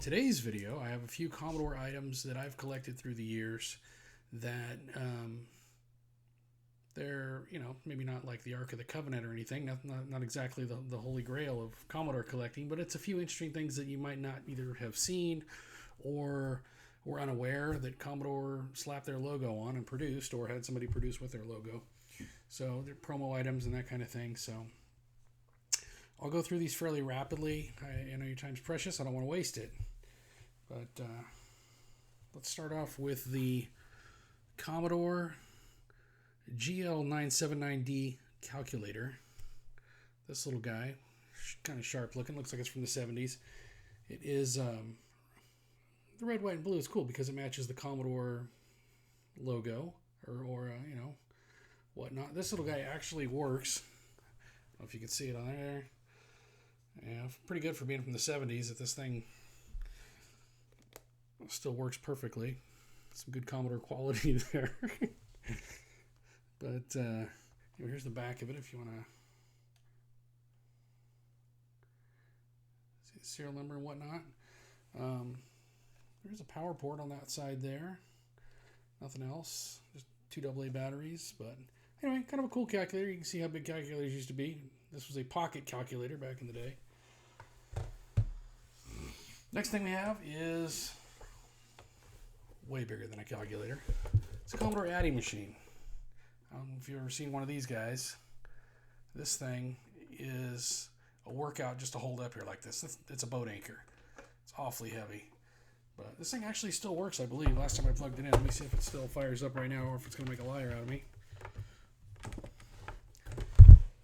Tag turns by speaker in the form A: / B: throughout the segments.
A: today's video, I have a few Commodore items that I've collected through the years that they're, maybe not like the Ark of the Covenant or anything, not exactly the holy grail of Commodore collecting, but it's a few interesting things that you might not either have seen or were unaware that Commodore slapped their logo on and produced, or had somebody produce with their logo. So they're promo items and that kind of thing. So I'll go through these fairly rapidly. I know your time's precious. I don't want to waste it. But let's start off with the Commodore GL979D calculator. This little guy, kind of sharp looking, looks like it's from the 70s. It is the red, white, and blue is cool because it matches the Commodore logo or whatnot. This little guy actually works. I don't know if you can see it on there. Yeah, pretty good for being from the 70s that this thing still works perfectly. Some good Commodore quality there. But here's the back of it if you want to see the serial number and whatnot. There's a power port on that side there. Nothing else. Just 2 AA batteries. But anyway, kind of a cool calculator. You can see how big calculators used to be. This was a pocket calculator back in the day. Next thing we have is way bigger than a calculator. It's a Commodore adding machine. I don't know if you've ever seen one of these guys. This thing is a workout just to hold up here like this. It's a boat anchor. It's awfully heavy. But this thing actually still works, I believe. Last time I plugged it in. Let me see if it still fires up right now or if it's going to make a liar out of me.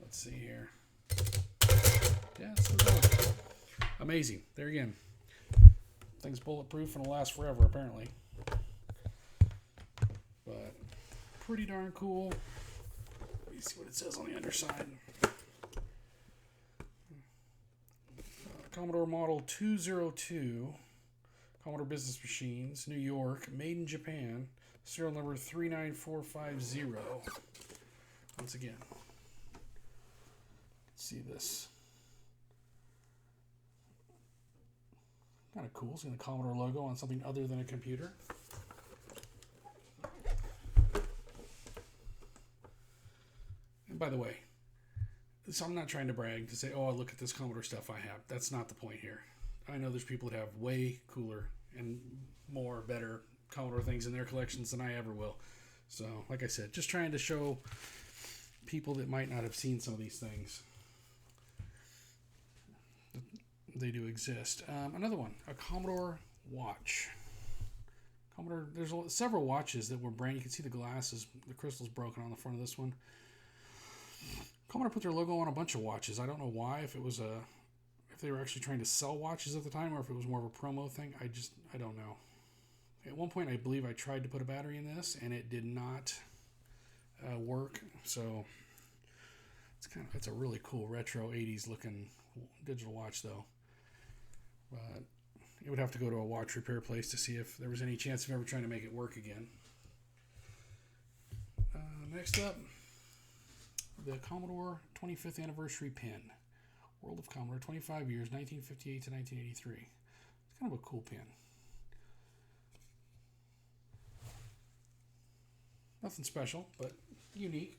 A: Let's see here. Yeah, it's still going. Amazing. There again. Thing's bulletproof and will last forever, apparently. But pretty darn cool. Let me see what it says on the underside. Commodore Model 202. Commodore Business Machines, New York, made in Japan. Serial number 39450. Once again. Let's see this. Kind of cool. Seeing the Commodore logo on something other than a computer. And by the way, so I'm not trying to brag to say, oh, look at this Commodore stuff I have. That's not the point here. I know there's people that have way cooler and more better Commodore things in their collections than I ever will. So, like I said, just trying to show people that might not have seen some of these things. They do exist. Another one, a Commodore watch. Commodore, there's several watches that were brand. You can see the glasses, the crystal's broken on the front of this one. Commodore put their logo on a bunch of watches. I don't know why. If they were actually trying to sell watches at the time, or if it was more of a promo thing. I don't know. At one point, I believe I tried to put a battery in this, and it did not work. So it's a really cool retro 80s looking digital watch, though. But it would have to go to a watch repair place to see if there was any chance of ever trying to make it work again. Next up, the Commodore 25th Anniversary Pin. World of Commodore, 25 years, 1958 to 1983. It's kind of a cool pin. Nothing special, but unique.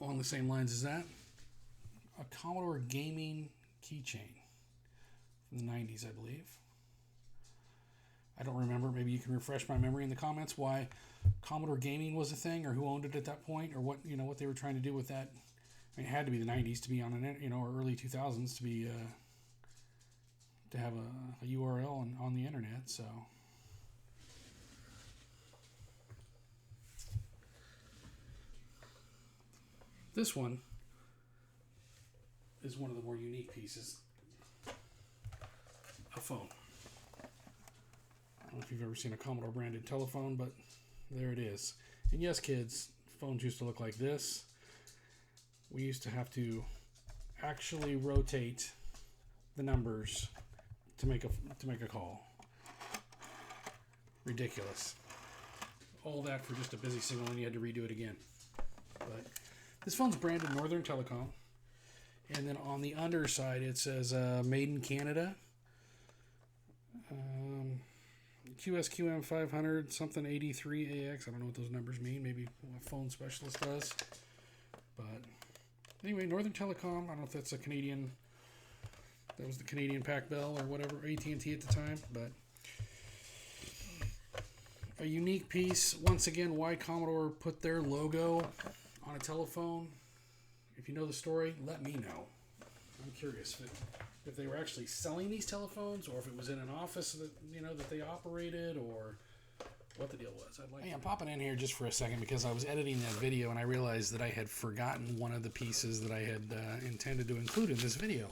A: Along the same lines as that, a Commodore gaming keychain from the 90s, I believe. I don't remember. Maybe you can refresh my memory in the comments why Commodore gaming was a thing, or who owned it at that point, or what they were trying to do with that. I mean, it had to be the 90s to be on an, or early 2000s to be to have a URL on the internet. So this one is one of the more unique pieces. A phone. I don't know if you've ever seen a Commodore branded telephone, but there it is. And yes, kids, phones used to look like this. We used to have to actually rotate the numbers to make a call. Ridiculous. All that for just a busy signal, and you had to redo it again. But this phone's branded Northern Telecom, and then on the underside it says "Made in Canada." QSQM 500 something 83AX. I don't know what those numbers mean. Maybe a phone specialist does. But anyway, Northern Telecom. I don't know if that's a Canadian. That was the Canadian Pac Bell or whatever, AT&T at the time. But a unique piece. Once again, why Commodore put their logo on a telephone. If you know the story, let me know. I'm curious if they were actually selling these telephones, or if it was in an office that that they operated, or what the deal was. Hey, I'm popping in here just for a second because I was editing that video and I realized that I had forgotten one of the pieces that I had intended to include in this video,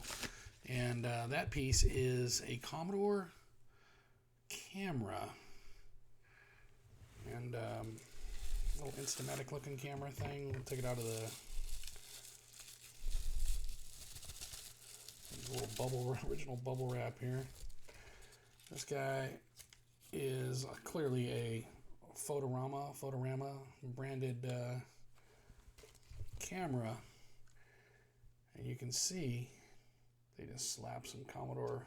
A: and that piece is a Commodore camera, and a little Instamatic looking camera thing. We'll take it out of the little original bubble wrap here. This guy is clearly a Fotorama branded camera, and you can see they just slap some Commodore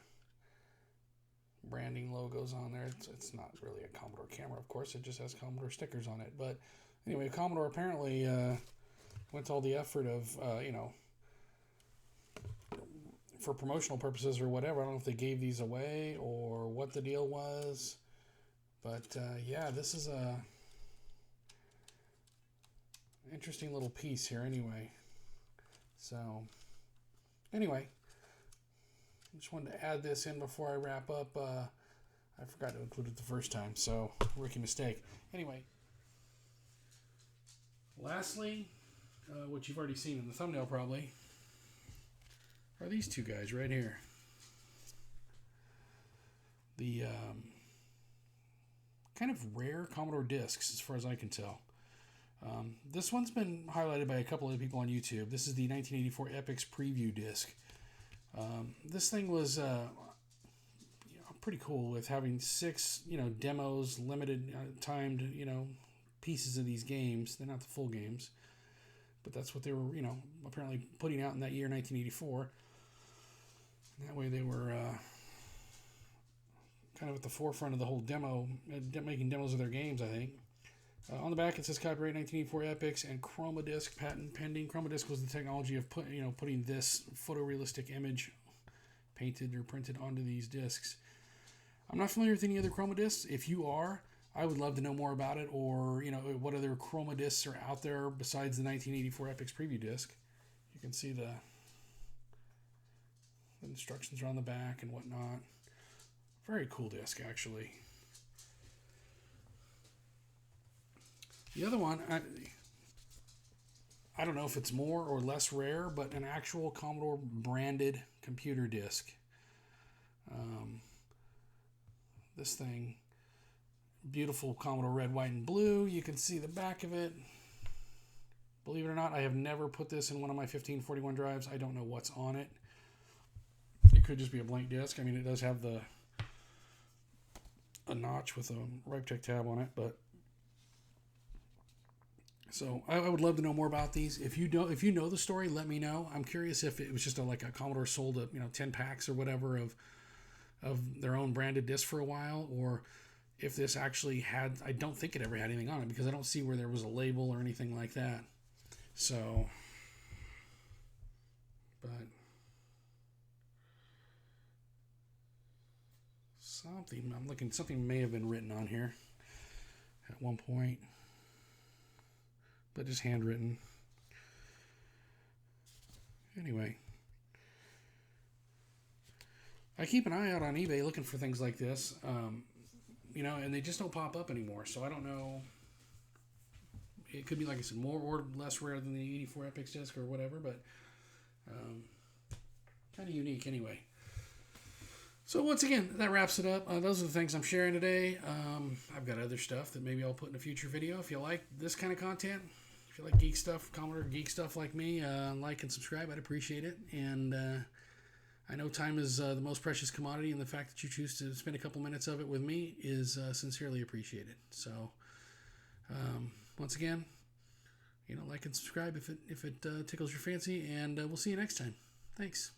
A: branding logos on there. It's not really a Commodore camera, of course. It just has Commodore stickers on it. But anyway, Commodore apparently went to all the effort of for promotional purposes or whatever. I don't know if they gave these away or what the deal was, but yeah, this is a interesting little piece here anyway. So anyway, just wanted to add this in before I wrap up. I forgot to include it the first time, so rookie mistake. Anyway, lastly, what you've already seen in the thumbnail probably, are these two guys right here. The kind of rare Commodore discs, as far as I can tell. This one's been highlighted by a couple of people on YouTube. This is the 1984 Epix preview disc. This thing was pretty cool, with having 6 demos, limited timed pieces of these games. They're not the full games, but that's what they were apparently putting out in that year, 1984. That way they were kind of at the forefront of the whole demo, making demos of their games, I think. On the back it says copyright 1984 Epix and ChromaDisc, patent pending. ChromaDisc was the technology of putting this photorealistic image painted or printed onto these discs. I'm not familiar with any other ChromaDiscs. If you are, I would love to know more about it, or what other ChromaDiscs are out there besides the 1984 Epix preview disc. You can see the instructions are on the back and whatnot. Very cool disc, actually. The other one, I don't know if it's more or less rare, but an actual Commodore branded computer disc. This thing, beautiful Commodore red, white, and blue. You can see the back of it. Believe it or not, I have never put this in one of my 1541 drives. I don't know what's on it. It could just be a blank disc. I mean, it does have a notch with a RipeTech tab on it, but so I would love to know more about these. If you know the story, let me know. I'm curious if it was just like a Commodore sold 10 packs or whatever of their own branded disc for a while, or if this actually had. I don't think it ever had anything on it, because I don't see where there was a label or anything like that. So, but something may have been written on here at one point, but just handwritten. Anyway, I keep an eye out on eBay looking for things like this, and they just don't pop up anymore. So I don't know. It could be, like I said, more or less rare than the 84 Epix disc or whatever, but kind of unique anyway. So once again, that wraps it up. Those are the things I'm sharing today. I've got other stuff that maybe I'll put in a future video. If you like this kind of content, if you like geek stuff, Commodore geek stuff like me, like and subscribe. I'd appreciate it. And I know time is the most precious commodity, and the fact that you choose to spend a couple minutes of it with me is sincerely appreciated. So once again, like and subscribe if it tickles your fancy, and we'll see you next time. Thanks.